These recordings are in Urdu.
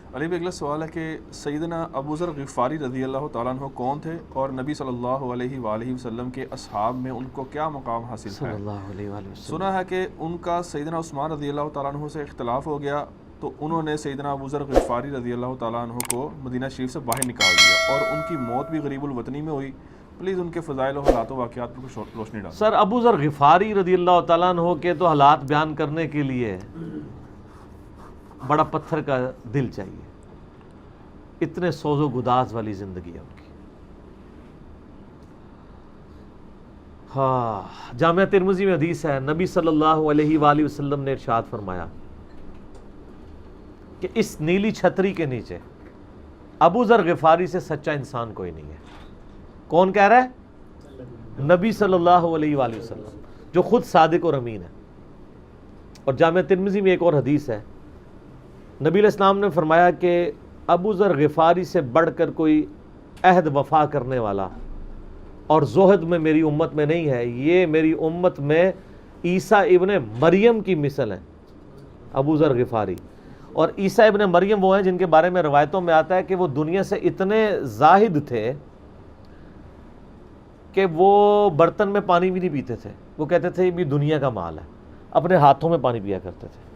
علی بھائی اگلا سوال ہے کہ سیدنا ابو ذر غفاری رضی اللہ تعالیٰ عنہ کون تھے اور نبی صلی اللہ علیہ وآلہ وسلم کے اصحاب میں ان کو کیا مقام حاصل صلی ہے؟ اللہ علیہ وآلہ وسلم۔ سنا ہے کہ ان کا سیدنا عثمان رضی اللہ تعالیٰ عنہ سے اختلاف ہو گیا تو انہوں نے سیدنا ابو ذر غفاری رضی اللہ تعالیٰ عنہ کو مدینہ شریف سے باہر نکال دیا اور ان کی موت بھی غریب الوطنی میں ہوئی۔ پلیز ان کے فضائل و حالات و واقعات پر کچھ روشنی ڈالیں۔ سر ابو ذر غفاری رضی اللہ تعالیٰ عنہ کے تو حالات بیان کرنے کے لیے بڑا پتھر کا دل چاہیے، اتنے سوز و گداز والی زندگی ہے ان کی۔ ہاں، جامعہ ترمذی میں حدیث ہے، نبی صلی اللہ علیہ وآلہ وسلم نے ارشاد فرمایا کہ اس نیلی چھتری کے نیچے ابو ذر غفاری سے سچا انسان کوئی نہیں ہے۔ کون کہہ رہا ہے؟ نبی صلی اللہ علیہ وآلہ وسلم، جو خود صادق اور امین ہے۔ اور جامعہ ترمذی میں ایک اور حدیث ہے، نبی علیہ السلام نے فرمایا کہ ابو ذر غفاری سے بڑھ کر کوئی عہد وفا کرنے والا اور زہد میں میری امت میں نہیں ہے، یہ میری امت میں عیسیٰ ابن مریم کی مثل ہے، ابو ذر غفاری۔ اور عیسیٰ ابن مریم وہ ہیں جن کے بارے میں روایتوں میں آتا ہے کہ وہ دنیا سے اتنے زاہد تھے کہ وہ برتن میں پانی بھی نہیں پیتے تھے، وہ کہتے تھے یہ بھی دنیا کا مال ہے، اپنے ہاتھوں میں پانی پیا کرتے تھے،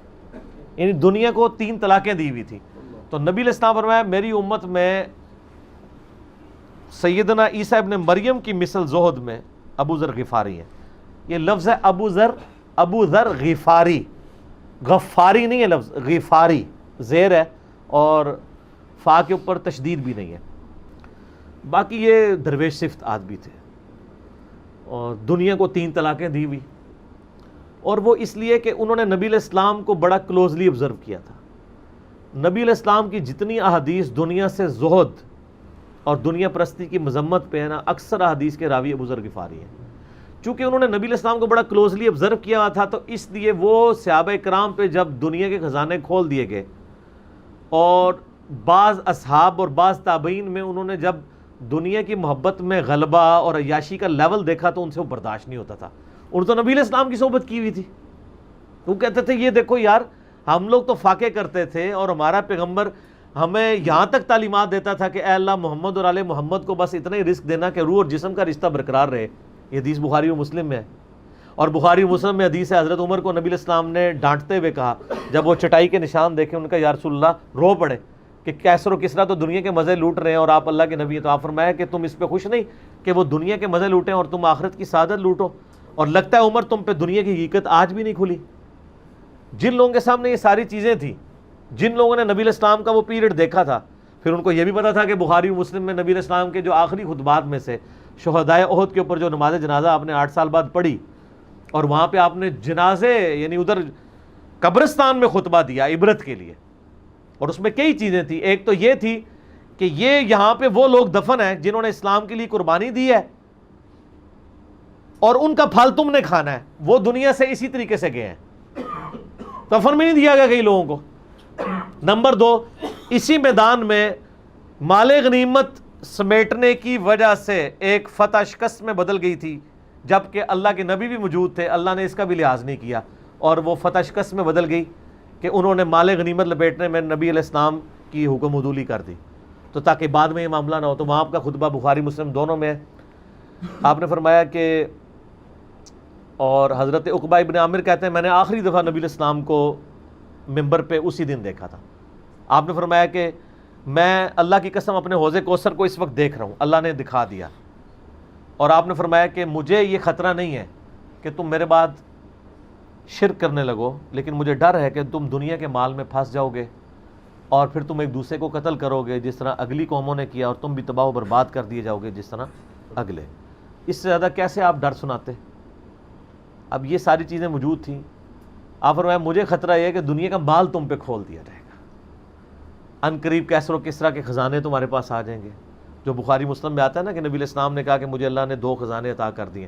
یعنی دنیا کو 3 طلاقیں دی ہوئی تھی۔ تو نبی علیہ السلام فرمایا میری امت میں سیدنا عیسیٰ ابن مریم کی مثل زہد میں ابو ذر غفاری ہیں۔ یہ لفظ ہے ابو ذر غفاری، غفاری نہیں ہے لفظ، غفاری زیر ہے اور فا کے اوپر تشدید بھی نہیں ہے۔ باقی یہ درویش صفت آدمی تھے اور دنیا کو 3 طلاقیں دی ہوئی، اور وہ اس لیے کہ انہوں نے نبی علیہ السلام کو بڑا کلوزلی آبزرو کیا تھا۔ نبی علیہ السلام کی جتنی احادیث دنیا سے زہد اور دنیا پرستی کی مذمت پہ ہے نا، اکثر احادیث کے راوی ابو ذر غفاری ہیں۔ چونکہ انہوں نے نبی علیہ السلام کو بڑا کلوزلی آبزرو کیا ہوا تھا، تو اس لیے وہ صحابہ کرام پہ جب دنیا کے خزانے کھول دیے گئے اور بعض اصحاب اور بعض تابعین میں انہوں نے جب دنیا کی محبت میں غلبہ اور عیاشی کا لیول دیکھا تو ان سے وہ برداشت نہیں ہوتا تھا۔ انہوں تو نبی علیہ السلام کی صحبت کی ہوئی تھی، وہ کہتے تھے یہ دیکھو یار، ہم لوگ تو فاقے کرتے تھے اور ہمارا پیغمبر ہمیں یہاں تک تعلیمات دیتا تھا کہ اے اللہ محمد اور آل محمد کو بس اتنا ہی رزق دینا کہ روح اور جسم کا رشتہ برقرار رہے۔ یہ حدیث بخاری و مسلم میں ہے، اور بخاری و مسلم میں حدیث ہے حضرت عمر کو نبی علیہ السلام نے ڈانٹتے ہوئے کہا، جب وہ چٹائی کے نشان دیکھے ان کا یا رسول اللہ رو پڑے کہ کیسر و کسرا تو دنیا کے مزے لوٹ رہے ہیں اور آپ اللہ کے نبی ہیں، تو آپ فرمایا کہ تم اس پہ خوش نہیں کہ وہ دنیا کے مزے لوٹیں اور تم آخرت کی سعادت لوٹو؟ اور لگتا ہے عمر تم پہ دنیا کی حقیقت آج بھی نہیں کھلی۔ جن لوگوں کے سامنے یہ ساری چیزیں تھیں، جن لوگوں نے نبی علیہ السلام کا وہ پیریڈ دیکھا تھا، پھر ان کو یہ بھی پتا تھا کہ بخاری و مسلم میں نبی علیہ السلام کے جو آخری خطبات میں سے شہدائے احد کے اوپر جو نماز جنازہ آپ نے 8 سال بعد پڑھی، اور وہاں پہ آپ نے جنازے یعنی ادھر قبرستان میں خطبہ دیا عبرت کے لیے، اور اس میں کئی چیزیں تھیں۔ ایک تو یہ تھی کہ یہ یہاں پہ وہ لوگ دفن ہیں جنہوں نے اسلام کے لیے قربانی دی ہے اور ان کا پھل تم نے کھانا ہے، وہ دنیا سے اسی طریقے سے گئے ہیں، دفن میں نہیں دیا گیا کئی لوگوں کو۔ نمبر 2، اسی میدان میں مال غنیمت سمیٹنے کی وجہ سے ایک فتح شکست میں بدل گئی تھی، جبکہ اللہ کے نبی بھی موجود تھے، اللہ نے اس کا بھی لحاظ نہیں کیا اور وہ فتح شکست میں بدل گئی کہ انہوں نے مال غنیمت لپیٹنے میں نبی علیہ السلام کی حکم عدولی کر دی، تو تاکہ بعد میں یہ معاملہ نہ ہو۔ تو وہاں آپ کا خطبہ بخاری مسلم دونوں میں ہے۔ آپ نے فرمایا کہ، اور حضرت عقبہ ابن عامر کہتے ہیں میں نے آخری دفعہ نبی علیہ السلام کو ممبر پہ اسی دن دیکھا تھا۔ آپ نے فرمایا کہ میں اللہ کی قسم اپنے حوض کوثر کو اس وقت دیکھ رہا ہوں، اللہ نے دکھا دیا، اور آپ نے فرمایا کہ مجھے یہ خطرہ نہیں ہے کہ تم میرے بعد شرک کرنے لگو، لیکن مجھے ڈر ہے کہ تم دنیا کے مال میں پھنس جاؤ گے اور پھر تم ایک دوسرے کو قتل کرو گے جس طرح اگلی قوموں نے کیا، اور تم بھی تباہ و برباد کر دیے جاؤ گے جس طرح اگلے۔ اس سے زیادہ کیسے آپ ڈر سناتے؟ اب یہ ساری چیزیں موجود تھیں۔ آپ فرمایا مجھے خطرہ یہ ہے کہ دنیا کا مال تم پہ کھول دیا جائے گا، ان قریب کیسر و کسرا کے خزانے تمہارے پاس آ جائیں گے، جو بخاری مسلم میں آتا ہے نا کہ نبی علیہ السلام نے کہا کہ مجھے اللہ نے 2 خزانے عطا کر دیے،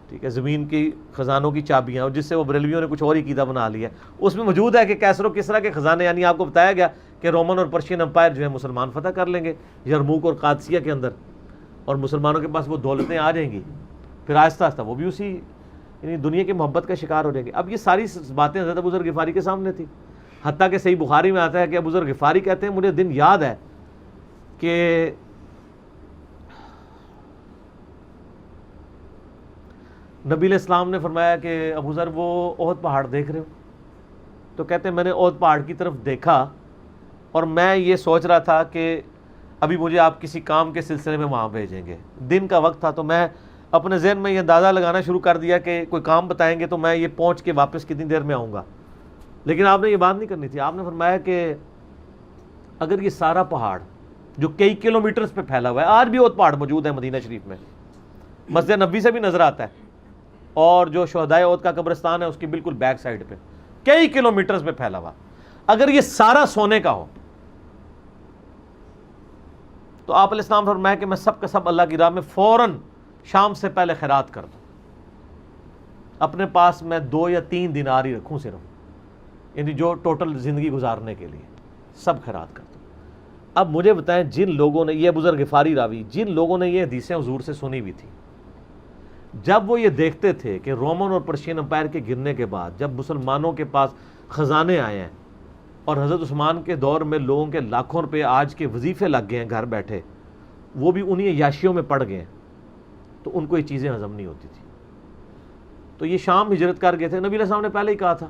ٹھیک ہے، زمین کی خزانوں کی چابیاں، اور جس سے وہ بریلویوں نے کچھ اور ہی عقیدہ بنا لیا ہے۔ اس میں موجود ہے کہ کیسر و کسرا کے خزانے، یعنی آپ کو بتایا گیا کہ رومن اور پرشین امپائر جو ہے مسلمان فتح کر لیں گے یرموک اور قادسیہ کے اندر، اور مسلمانوں کے پاس وہ دولتیں آ جائیں گی، پھر آہستہ آہستہ وہ بھی اسی یعنی دنیا کی محبت کا شکار ہو جائیں گے۔ اب یہ ساری باتیں حضرت ابو ذر غفاری کے سامنے تھی۔ حتیٰ کہ صحیح بخاری میں آتا ہے کہ ابو ذر غفاری کہتے ہیں مجھے دن یاد ہے کہ نبی علیہ السلام نے فرمایا کہ ابو ذر وہ احد پہاڑ دیکھ رہے ہو؟ تو کہتے ہیں میں نے احد پہاڑ کی طرف دیکھا اور میں یہ سوچ رہا تھا کہ ابھی مجھے آپ کسی کام کے سلسلے میں وہاں بھیجیں گے، دن کا وقت تھا، تو میں اپنے ذہن میں یہ اندازہ لگانا شروع کر دیا کہ کوئی کام بتائیں گے تو میں یہ پہنچ کے واپس کتنی دیر میں آؤں گا. لیکن آپ نے یہ بات نہیں کرنی تھی. آپ نے فرمایا کہ اگر یہ سارا پہاڑ جو کئی کلومیٹرز پہ پھیلا ہوا ہے، آج بھی احد پہاڑ موجود ہے مدینہ شریف میں، مسجد نبوی سے بھی نظر آتا ہے، اور جو شہدائے احد کا قبرستان ہے اس کی بالکل بیک سائڈ پہ کئی کلومیٹرز پہ پھیلا ہوا، اگر یہ سارا سونے کا ہو تو آپ علیہ السلام فرمایا کہ میں سب کا سب اللہ کی راہ میں فوراً شام سے پہلے خیرات کر دوں، اپنے پاس میں 2 یا 3 دینار ہی رکھوں صرف، یعنی جو ٹوٹل زندگی گزارنے کے لیے سب خیرات کر دوں. اب مجھے بتائیں جن لوگوں نے، یہ ابو ذر غفاری راوی، جن لوگوں نے یہ حدیثیں حضور سے سنی ہوئی تھی، جب وہ یہ دیکھتے تھے کہ رومن اور پرشین امپائر کے گرنے کے بعد جب مسلمانوں کے پاس خزانے آئے ہیں اور حضرت عثمان کے دور میں لوگوں کے لاکھوں روپے آج کے وظیفے لگ گئے ہیں گھر بیٹھے، وہ بھی انہی عیاشیوں میں پڑ گئے ہیں، تو ان کو یہ چیزیں ہضم نہیں ہوتی تھی. تو یہ شام ہجرت کر گئے تھے. نبی علیہ السلام نے پہلے ہی کہا تھا،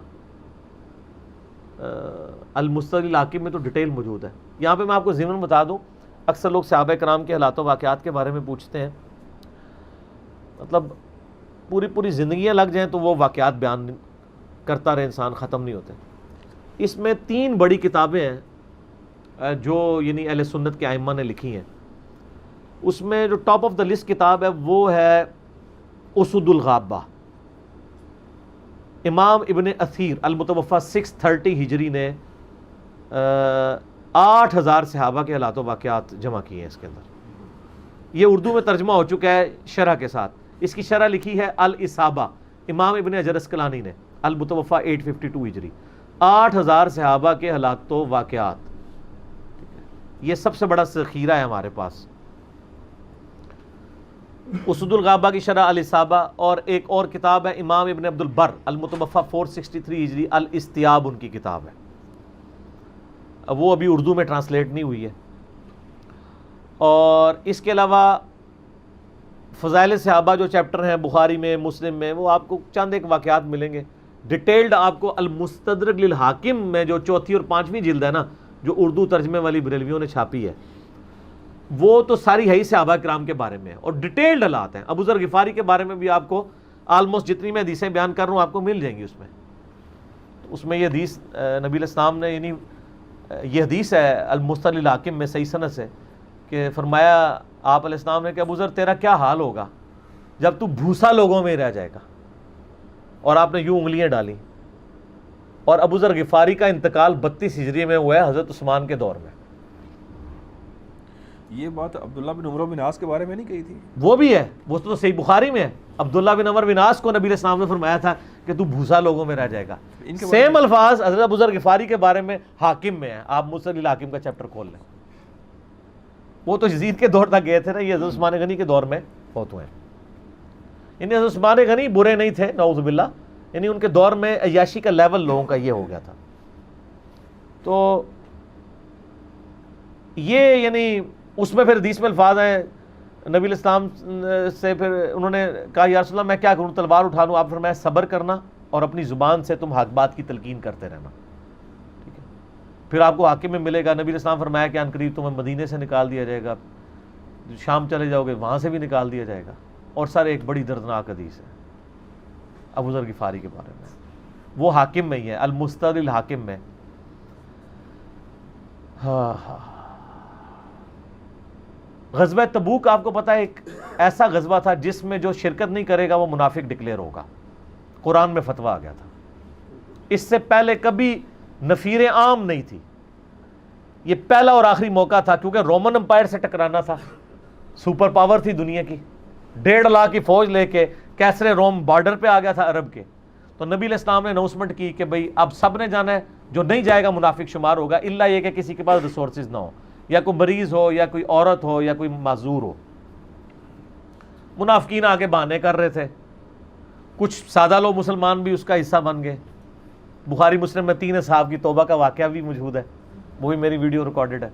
المستدرک الحاکم میں تو ڈیٹیل موجود ہے. یہاں پہ میں آپ کو ضمن بتا دوں، اکثر لوگ صحابہ کرام کے حالات و واقعات کے بارے میں پوچھتے ہیں، مطلب پوری زندگیاں لگ جائیں تو وہ واقعات بیان کرتا رہے انسان، ختم نہیں ہوتے. اس میں 3 بڑی کتابیں ہیں جو یعنی اہل سنت کے ائمہ نے لکھی ہیں. اس میں جو ٹاپ آف دا لسٹ کتاب ہے وہ ہے اسد الغابہ. امام ابن اثیر المتوفی 630 ہجری نے 8000 صحابہ کے حالات و واقعات جمع کیے ہیں اس کے اندر. یہ اردو میں ترجمہ ہو چکا ہے شرح کے ساتھ. اس کی شرح لکھی ہے الاصابہ امام ابن حجر اسقلانی نے، المتوفی 852 ہجری. 8000 صحابہ کے حالات و واقعات، یہ سب سے بڑا ذخیرہ ہے ہمارے پاس. اسد الغابہ کی شرح الاصابہ، اور ایک اور کتاب ہے امام ابن عبد البر المتوفی 463 ہجری، الاستیاب ان کی کتاب ہے. وہ ابھی اردو میں ٹرانسلیٹ نہیں ہوئی ہے. اور اس کے علاوہ فضائل صحابہ جو چیپٹر ہیں بخاری میں، مسلم میں، وہ آپ کو چند ایک واقعات ملیں گے. ڈیٹیلڈ آپ کو المستدرک للحاکم میں جو 4تھی اور 5ویں جلد ہے نا، جو اردو ترجمے والی بریلویوں نے چھاپی ہے، وہ تو ساری ہے ہی صحابہ کرام کے بارے میں، اور ڈیٹیلڈ حالات ہیں. ابو ذر غفاری کے بارے میں بھی آپ کو آلموسٹ جتنی میں حدیثیں بیان کر رہا ہوں آپ کو مل جائیں گی. اس میں یہ حدیث نبی علیہ السلام نے، یعنی یہ حدیث ہے المستدرک للحاکم میں صحیح سند سے، کہ فرمایا آپ علیہ السلام نے کہ ابو ذر تیرا کیا حال ہوگا جب تو بھوسا لوگوں میں رہ جائے گا. اور آپ نے یوں انگلیاں ڈالی. اور ابو ذر غفاری کا انتقال 32 ہجری میں ہوا ہے حضرت عثمان کے دور میں. یہ بات عبداللہ بن عمر بن عاص کے بارے میں نہیں کہی تھی؟ وہ بھی ہے، وہ تو صحیح بخاری میں ہے. عبداللہ بن عمر بن عاص کو نبی علیہ السلام نے فرمایا تھا کہ تو بھوسا لوگوں میں رہ جائے گا. سیم الفاظ حضرت ابو ذر غفاری کے بارے میں حاکم میں ہے. آپ مستدرک الحاکم کا چیپٹر کھول لیں. وہ تو یزید کے دور تک گئے تھے نا، یہ حضرت عثمان غنی کے دور میں فوت ہوئے. یعنی حضرت عثمان غنی برے نہیں تھے نعوذ باللہ، یعنی ان کے دور میں عیاشی کا لیول لوگوں کا یہ ہو گیا تھا. تو یہ یعنی اس میں پھر حدیث میں الفاظ ہیں نبی علیہ السلام سے، پھر انہوں نے کہا یا رسول اللہ میں کیا کروں، تلوار اٹھا لوں؟ آپ فرمایا صبر کرنا اور اپنی زبان سے تم حق بات کی تلقین کرتے رہنا. ٹھیک ہے، پھر آپ کو حاکم میں ملے گا. نبی علیہ السلام فرمایا کہ عنقریب تمہیں مدینے سے نکال دیا جائے گا، شام چلے جاؤ گے وہاں سے بھی نکال دیا جائے گا. اور سر ایک بڑی دردناک حدیث ہے ابو ذر غفاری کے بارے میں، وہ حاکم میں ہی ہے، المستدرک الحاکم میں. غزوہ تبوک آپ کو پتہ ہے ایک ایسا غزوہ تھا جس میں جو شرکت نہیں کرے گا وہ منافق ڈکلیئر ہوگا. قرآن میں فتویٰ آ گیا تھا. اس سے پہلے کبھی نفیر عام نہیں تھی. یہ پہلا اور آخری موقع تھا، کیونکہ رومن امپائر سے ٹکرانا تھا. سپر پاور تھی دنیا کی، 1.5 لاکھ کی فوج لے کے کیسرے روم بارڈر پہ آ گیا تھا عرب کے. تو نبی علیہ السلام نے اناؤنسمنٹ کی کہ بھئی اب سب نے جانا ہے، جو نہیں جائے گا منافق شمار ہوگا، الا یہ کہ کسی کے پاس ریسورسز نہ ہو، یا کوئی مریض ہو، یا کوئی عورت ہو، یا کوئی معذور ہو. منافقین آگے بہانے کر رہے تھے. کچھ سادہ لوگ مسلمان بھی اس کا حصہ بن گئے. بخاری مسلم میں 3 اصحاب کی توبہ کا واقعہ بھی موجود ہے، وہ بھی میری ویڈیو ریکارڈڈ ہے.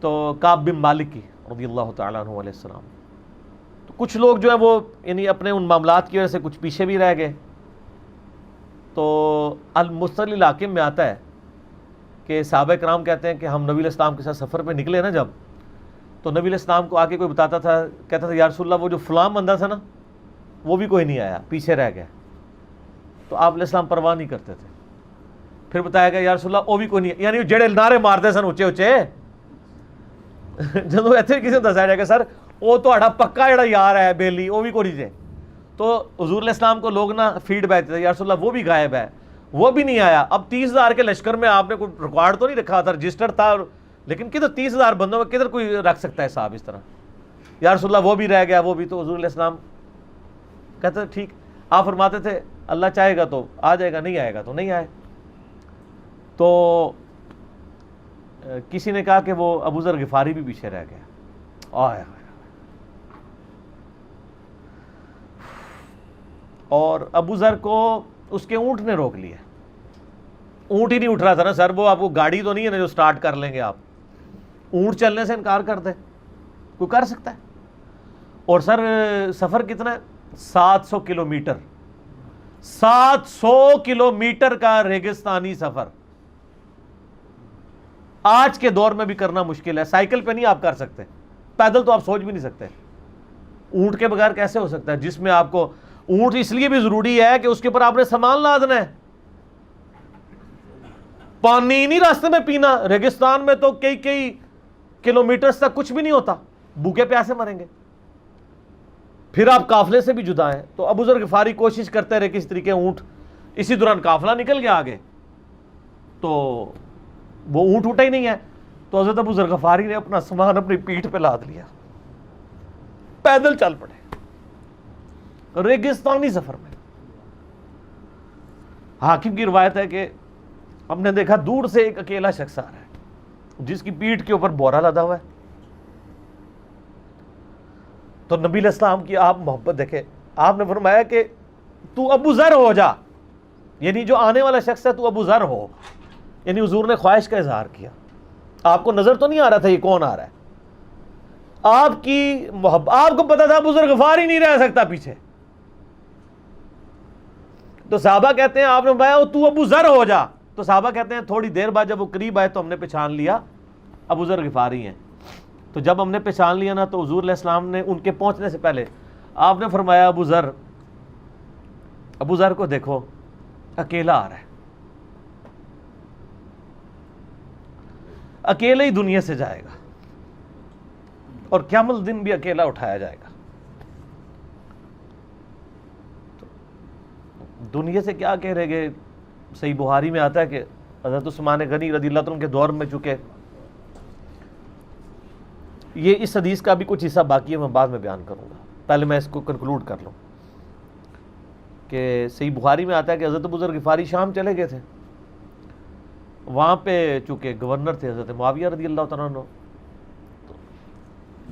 تو کعب بن مالک کی رضی اللہ تعالیٰ عنہ علیہ السلام. تو کچھ لوگ جو ہے وہ یعنی اپنے ان معاملات کی وجہ سے کچھ پیچھے بھی رہ گئے. تو المستل الحاکم میں آتا ہے کہ صحابہ کرام کہتے ہیں کہ ہم نبی علیہ السلام کے ساتھ سفر پہ نکلے نا جب، تو نبی علیہ السلام کو آ کے کوئی بتاتا تھا، کہتا تھا یا رسول اللہ وہ جو فلاں بندہ تھا نا وہ بھی کوئی نہیں آیا، پیچھے رہ گیا. تو آپ علیہ السلام پرواہ نہیں کرتے تھے. پھر بتایا گیا یا رسول اللہ وہ بھی کوئی نہیں، یعنی جڑے نعرے مارتے سن اچے اچے جدو ایتھے کسی نے دسایا جائے کہ سر وہ تہاڈا پکا جڑا یار ہے بیلی وہ بھی کوئی نہیں. تو حضور علیہ السلام کو لوگ نا فیڈ بیک دیتے یا رسول اللہ وہ بھی غائب ہے، وہ بھی نہیں آیا. اب 30,000 کے لشکر میں آپ نے کوئی ریکارڈ تو نہیں رکھا تھا، رجسٹر تھا، لیکن کدھر 30,000 بندوں میں کدھر کوئی رکھ سکتا ہے صاحب اس طرح. یا رسول اللہ وہ بھی رہ گیا، وہ بھی. تو حضور علیہ السلام کہتے ہیں ٹھیک. آپ فرماتے تھے اللہ چاہے گا تو آ جائے گا، نہیں آئے گا تو نہیں آئے. تو کسی نے کہا کہ وہ ابو ذر غفاری بھی پیچھے رہ گیا. اور ابو ذر کو اس کے اونٹ نے روک لیا. اونٹ ہی نہیں اٹھ رہا تھا نا سر، وہ آپ کو گاڑی تو نہیں ہے نا جو سٹارٹ کر لیں گے آپ. اونٹ چلنے سے انکار کر دے، کوئی کر سکتا ہے؟ اور سر سفر کتنا ہے؟ 700 کلومیٹر. 700 کلومیٹر کا ریگستانی سفر آج کے دور میں بھی کرنا مشکل ہے. سائیکل پہ نہیں آپ کر سکتے، پیدل تو آپ سوچ بھی نہیں سکتے. اونٹ کے بغیر کیسے ہو سکتا ہے؟ جس میں آپ کو اونٹ اس لیے بھی ضروری ہے کہ اس کے اوپر آپ نے سامان لادنا ہے. پانی نہیں راستے میں پینا. ریگستان میں تو کئی کلومیٹرز تک کچھ بھی نہیں ہوتا، بھوکے پیاسے مریں گے. پھر آپ قافلے سے بھی جدا ہیں. تو ابو ذر غفاری کوشش کرتے رہے کس طریقے اونٹ. اسی دوران قافلہ نکل گیا آگے، تو وہ اونٹ اٹھا ہی نہیں ہے. تو حضرت ابو ذر غفاری نے اپنا سامان اپنی پیٹھ پہ لاد لیا، پیدل چل پڑے ریگستانی سفر میں. حاکم کی روایت ہے کہ ہم نے دیکھا دور سے ایک اکیلا شخص آ رہا ہے جس کی پیٹھ کے اوپر بورا لدا ہوا ہے. تو نبی علیہ السلام کی آپ محبت دیکھیں، آپ نے فرمایا کہ تو ابو ذر ہو جا، یعنی جو آنے والا شخص ہے تو ابو ذر ہو. یعنی حضور نے خواہش کا اظہار کیا. آپ کو نظر تو نہیں آ رہا تھا یہ کون آ رہا ہے، آپ کی محبت. آپ کو پتا تھا ابو ذر غفاری نہیں رہ سکتا پیچھے. تو صحابہ کہتے ہیں آپ نے فرمایا تو ابو ذر ہو جا. تو صحابہ کہتے ہیں تھوڑی دیر بعد جب وہ قریب آئے تو ہم نے پہچان لیا ابو ذر غفاری ہیں. تو جب ہم نے پہچان لیا نا تو حضور علیہ السلام نے ان کے پہنچنے سے پہلے آپ نے فرمایا ابو ذر کو دیکھو اکیلا آ رہا ہے، اکیلے ہی دنیا سے جائے گا اور قیامت دن بھی اکیلا اٹھایا جائے گا. دنیا سے کیا کہہ رہے گے؟ صحیح بخاری میں آتا ہے کہ حضرت عثمان غنی رضی اللہ عنہ کے دور میں چکے. یہ اس حدیث کا بھی کچھ حصہ باقی ہے، میں بعد میں بیان کروں گا. پہلے میں اس کو کنکلوڈ کر لوں کہ صحیح بخاری میں آتا ہے کہ حضرت ابو ذر غفاری شام چلے گئے تھے. وہاں پہ چونکہ گورنر تھے حضرت معاویہ رضی اللہ تعالیٰ عنہ.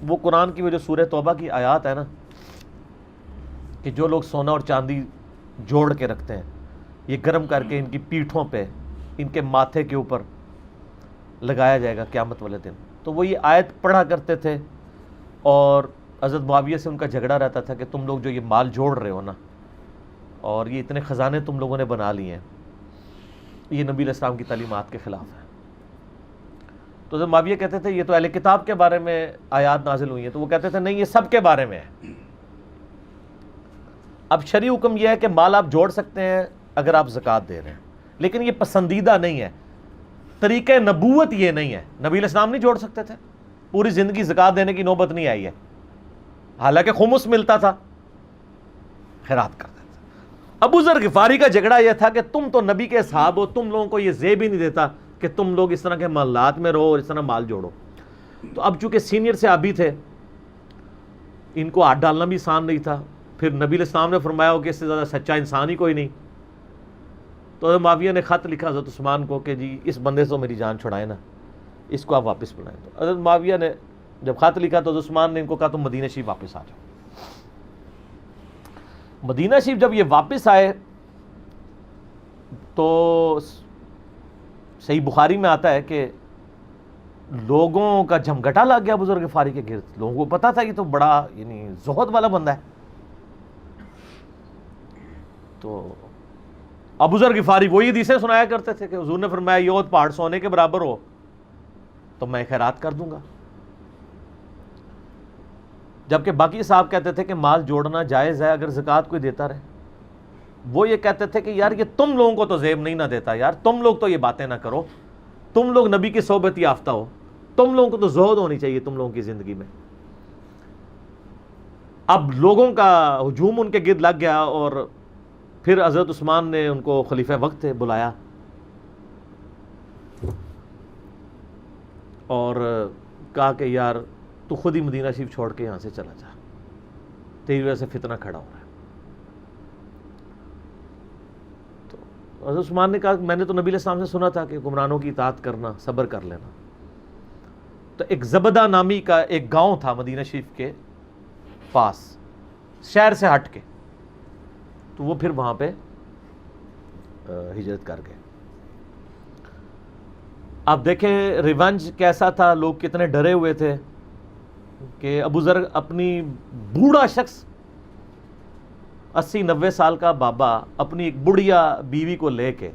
وہ قرآن کی وہ جو سورہ توبہ کی آیات ہے نا کہ جو لوگ سونا اور چاندی جوڑ کے رکھتے ہیں یہ گرم کر کے ان کی پیٹھوں پہ، ان کے ماتھے کے اوپر لگایا جائے گا قیامت والے دن. تو وہ یہ آیت پڑھا کرتے تھے اور حضرت معاویہ سے ان کا جھگڑا رہتا تھا کہ تم لوگ جو یہ مال جوڑ رہے ہو نا اور یہ اتنے خزانے تم لوگوں نے بنا لیے ہیں، یہ نبی علیہ السلام کی تعلیمات کے خلاف ہے. تو حضرت معاویہ کہتے تھے یہ تو اہل کتاب کے بارے میں آیات نازل ہوئی ہیں. تو وہ کہتے تھے نہیں، یہ سب کے بارے میں ہے. اب شرعی حکم یہ ہے کہ مال آپ جوڑ سکتے ہیں اگر آپ زکوٰۃ دے رہے ہیں، لیکن یہ پسندیدہ نہیں ہے. طریقہ نبوت یہ نہیں ہے. نبی علیہ السلام نہیں جوڑ سکتے تھے، پوری زندگی زکوٰۃ دینے کی نوبت نہیں آئی ہے، حالانکہ خمس ملتا تھا، خیرات کرتے تھے. ابو ذر غفاری کا جھگڑا یہ تھا کہ تم تو نبی کے صحاب ہو، تم لوگوں کو یہ زیب ہی نہیں دیتا کہ تم لوگ اس طرح کے محلات میں رہو اور اس طرح مال جوڑو. تو اب چونکہ سینئر صحابی تھے، ان کو ہاتھ ڈالنا بھی آسان نہیں تھا. پھر نبی علیہ السلام نے فرمایا ہو کہ اس سے زیادہ سچا انسان ہی کوئی نہیں. تو حضرت معاویہ نے خط لکھا حضرت عثمان کو کہ جی اس بندے سے میری جان چھڑائیں نا، اس کو آپ واپس بلائیں. تو حضرت معاویہ نے جب خط لکھا تو حضرت عثمان نے ان کو کہا تم مدینہ شریف واپس آ جاؤ. مدینہ شریف جب یہ واپس آئے تو صحیح بخاری میں آتا ہے کہ لوگوں کا جھمگٹا لگ گیا ابو ذر غفاری کے گرد. لوگوں کو پتا تھا یہ تو بڑا یعنی زہد والا بندہ ہے. تو ابو ذر غفاری وہی حدیثیں سنایا کرتے تھے کہ حضور نے فرمایا یہ احد پہاڑ سونے کے برابر ہو تو میں خیرات کر دوں گا. جبکہ باقی صاحب کہتے تھے کہ مال جوڑنا جائز ہے اگر زکوٰۃ کوئی دیتا رہے. وہ یہ کہتے تھے کہ یار یہ تم لوگوں کو تو زیب نہیں نہ دیتا, یار تم لوگ تو یہ باتیں نہ کرو, تم لوگ نبی کی صحبت یافتہ ہو, تم لوگوں کو تو زہد ہونی چاہیے تم لوگوں کی زندگی میں. اب لوگوں کا ہجوم ان کے گرد لگ گیا اور پھر حضرت عثمان نے ان کو خلیفہ وقت تھے بلایا اور کہا کہ یار تو خود ہی مدینہ شریف چھوڑ کے یہاں سے چلا جا, تیری وجہ سے فتنہ کھڑا ہو رہا ہے. تو حضرت عثمان نے کہا میں نے تو نبی علیہ السلام سے سنا تھا کہ حکمرانوں کی اطاعت کرنا, صبر کر لینا. تو ایک زبدہ نامی کا ایک گاؤں تھا مدینہ شریف کے پاس, شہر سے ہٹ کے, تو وہ پھر وہاں پہ ہجرت کر گئے. آپ دیکھیں ریونج کیسا تھا, لوگ کتنے ڈرے ہوئے تھے کہ ابو ذر اپنی بوڑھا شخص 80-90 سال کا بابا اپنی ایک بڑھیا بیوی کو لے کے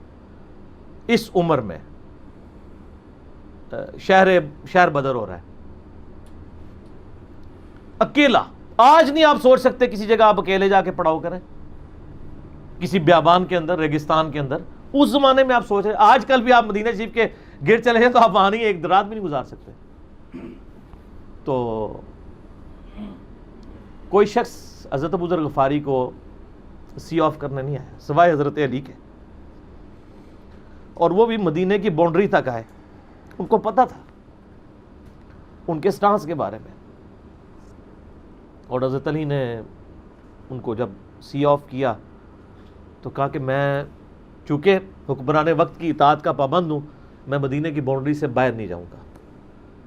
اس عمر میں شہر بدر ہو رہا ہے اکیلا. آج نہیں آپ سوچ سکتے کسی جگہ آپ اکیلے جا کے پڑاؤ کریں کسی بیابان کے اندر, ریگستان کے اندر. اس زمانے میں آپ سوچ رہے, آج کل بھی آپ مدینہ شریف کے گرد چلے جائیں تو آپ وہاں نہیں ایک رات بھی نہیں گزار سکتے. تو کوئی شخص حضرت ابو ذر غفاری کو سی آف کرنے نہیں آیا سوائے حضرت علی کے, اور وہ بھی مدینہ کی باؤنڈری تک آئے. ان کو پتا تھا ان کے سٹانس کے بارے میں, اور حضرت علی نے ان کو جب سی آف کیا تو کہا کہ میں چونکہ حکمران وقت کی اطاعت کا پابند ہوں, میں مدینہ کی باؤنڈری سے باہر نہیں جاؤں گا.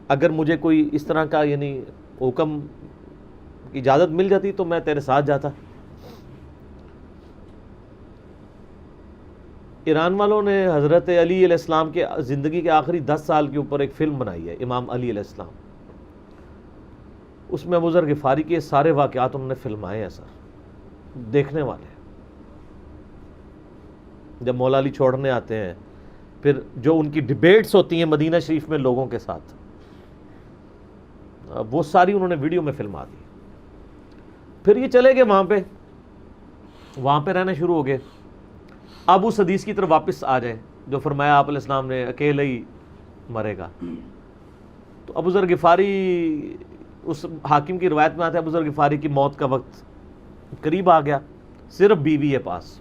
اگر مجھے کوئی اس طرح کا یعنی حکم کی اجازت مل جاتی تو میں تیرے ساتھ جاتا. ایران والوں نے حضرت علی علیہ السلام کے زندگی کے آخری 10 سال کے اوپر ایک فلم بنائی ہے, امام علی علیہ السلام. اس میں ابو ذر غفاری کے سارے واقعات انہوں نے فلمائے ہیں سر, دیکھنے والے. جب مولا علی چھوڑنے آتے ہیں, پھر جو ان کی ڈیبیٹس ہوتی ہیں مدینہ شریف میں لوگوں کے ساتھ, وہ ساری انہوں نے ویڈیو میں فلما دی. پھر یہ چلے گئے وہاں پہ رہنا شروع ہو گئے. اب اس حدیث کی طرف واپس آ جائیں جو فرمایا آپ علیہ السلام نے اکیلے ہی مرے گا. تو ابو ذر غفاری, اس حاکم کی روایت میں آتا ہے ابو ذر غفاری کی موت کا وقت قریب آ گیا, صرف بیوی ہے پاس.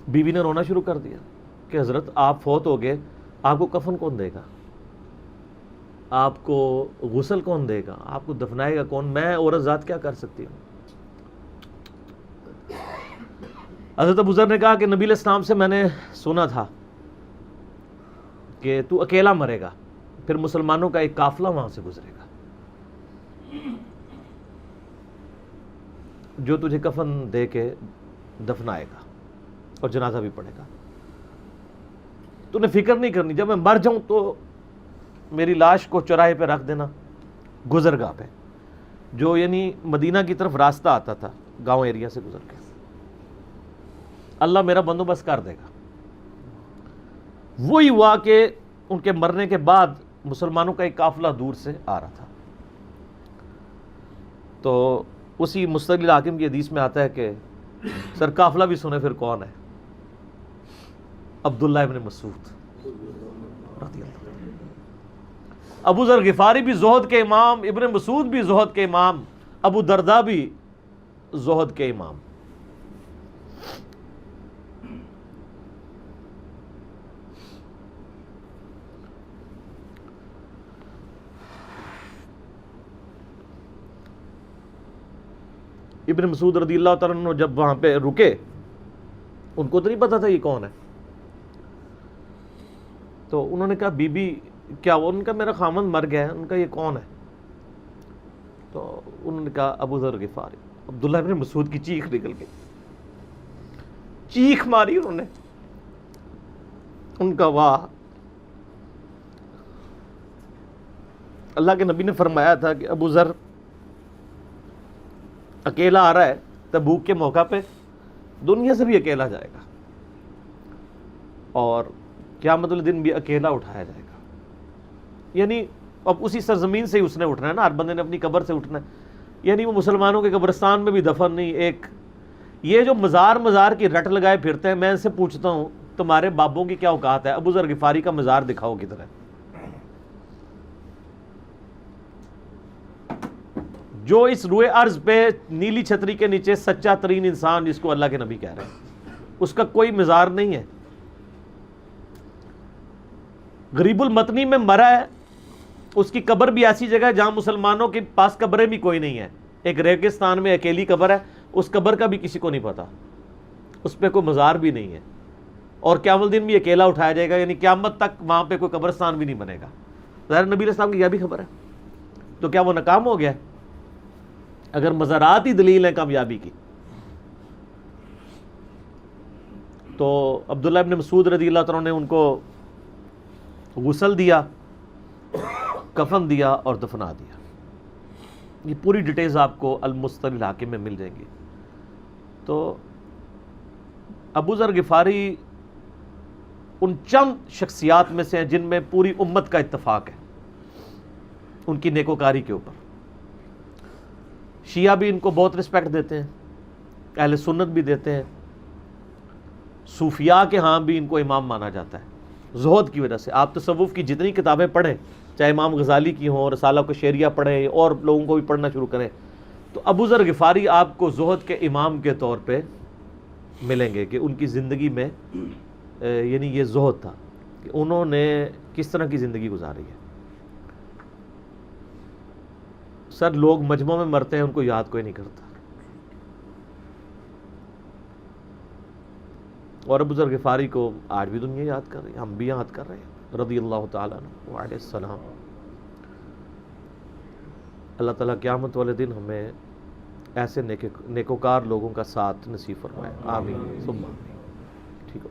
بیوی نے رونا شروع کر دیا کہ حضرت آپ فوت ہو گئے, آپ کو کفن کون دے گا, آپ کو غسل کون دے گا, آپ کو دفنائے گا کون, میں عورت ذات کیا کر سکتی ہوں. حضرت ابو ذر نے کہا کہ نبی علیہ السلام سے میں نے سنا تھا کہ تو اکیلا مرے گا, پھر مسلمانوں کا ایک قافلہ وہاں سے گزرے گا جو تجھے کفن دے کے دفنائے گا اور جنازہ بھی پڑھے گا. تو نے فکر نہیں کرنی, جب میں مر جاؤں تو میری لاش کو چوراہے پہ رکھ دینا, گزرگاہ پہ, جو یعنی مدینہ کی طرف راستہ آتا تھا گاؤں ایریا سے گزر کے. اللہ میرا بندوبست کر دے گا. وہی ہوا کہ ان کے مرنے کے بعد مسلمانوں کا ایک قافلہ دور سے آ رہا تھا. تو اسی مستقل حاکم کی حدیث میں آتا ہے کہ سر قافلہ بھی سنے پھر کون ہے, عبداللہ ابن مسعود رضی اللہ. ابو ذر غفاری بھی زہد کے امام, ابن مسعود بھی زہد کے امام, ابو درداء بھی زہد کے امام. ابن مسعود رضی اللہ تعالیٰ عنہ جب وہاں پہ رکے, ان کو تو نہیں پتا تھا یہ کون ہے. تو انہوں نے کہا بی بی کیا, ان کا میرا خامند مر گیا ہے. ان کا یہ کون ہے؟ تو انہوں نے کہا ابو ذر غفاری. عبداللہ ابن مسعود کی چیخ نکل گئی, چیخ ماری انہوں نے. ان کا واہ. اللہ کے نبی نے فرمایا تھا کہ ابو ذر اکیلا آ رہا ہے تبوک کے موقع پہ, دنیا سے بھی اکیلا جائے گا, اور قیامت الدن بھی اکیلا اٹھایا جائے گا. یعنی اب اسی سرزمین سے ہی اس نے اٹھنا ہے نا, ہر بندے نے اپنی قبر سے اٹھنا ہے. یعنی وہ مسلمانوں کے قبرستان میں بھی دفن نہیں. ایک یہ جو مزار کی رٹ لگائے پھرتے ہیں, میں ان سے پوچھتا ہوں تمہارے بابوں کی کیا اوقات ہے؟ ابو ذر غفاری کا مزار دکھاؤ کدھر ہے. جو اس روئے ارض پہ نیلی چھتری کے نیچے سچا ترین انسان جس کو اللہ کے نبی کہہ رہے ہیں, اس کا کوئی مزار نہیں ہے. غریب المتنی میں مرا ہے, اس کی قبر بھی ایسی جگہ ہے جہاں مسلمانوں کے پاس قبریں بھی کوئی نہیں ہے. ایک ریگستان میں اکیلی قبر ہے, اس قبر کا بھی کسی کو نہیں پتا, اس پہ کوئی مزار بھی نہیں ہے, اور قیامت الدین بھی اکیلا اٹھایا جائے گا. یعنی قیامت تک وہاں پہ کوئی قبرستان بھی نہیں بنے گا. ظاہر نبی علیہ السلام کی یہ بھی خبر ہے, تو کیا وہ ناکام ہو گیا ہے؟ اگر مزارات ہی دلیل ہیں کامیابی کی, تو عبداللہ ابن مسعود رضی اللہ تعالیٰ نے ان کو غسل دیا, کفن دیا اور دفنا دیا. یہ پوری ڈیٹیلز آپ کو المستر الحاکم میں مل جائیں گی. تو ابو ذر غفاری ان چند شخصیات میں سے ہیں جن میں پوری امت کا اتفاق ہے ان کی نیکوکاری کے اوپر. شیعہ بھی ان کو بہت رسپیکٹ دیتے ہیں, اہل سنت بھی دیتے ہیں, صوفیاء کے ہاں بھی ان کو امام مانا جاتا ہے زہد کی وجہ سے. آپ تصوف کی جتنی کتابیں پڑھیں, چاہے امام غزالی کی ہوں, رسالہ کو شیریہ پڑھیں, اور لوگوں کو بھی پڑھنا شروع کریں, تو ابو ذر غفاری آپ کو زہد کے امام کے طور پہ ملیں گے کہ ان کی زندگی میں یعنی یہ زہد تھا کہ انہوں نے کس طرح کی زندگی گزاری ہے. سر لوگ مجمع میں مرتے ہیں, ان کو یاد کوئی نہیں کرتا, اور ابو ذر غفاری کو آج بھی دنیا یاد کر رہی ہے, ہم بھی یاد کر رہے ہیں رضی اللہ تعالیٰ عنہ علیہ السلام. اللہ تعالیٰ قیامت والے دن ہمیں ایسے نیکوکار لوگوں کا ساتھ نصیب فرمائے. آمین ثم آمین. ٹھیک ہو.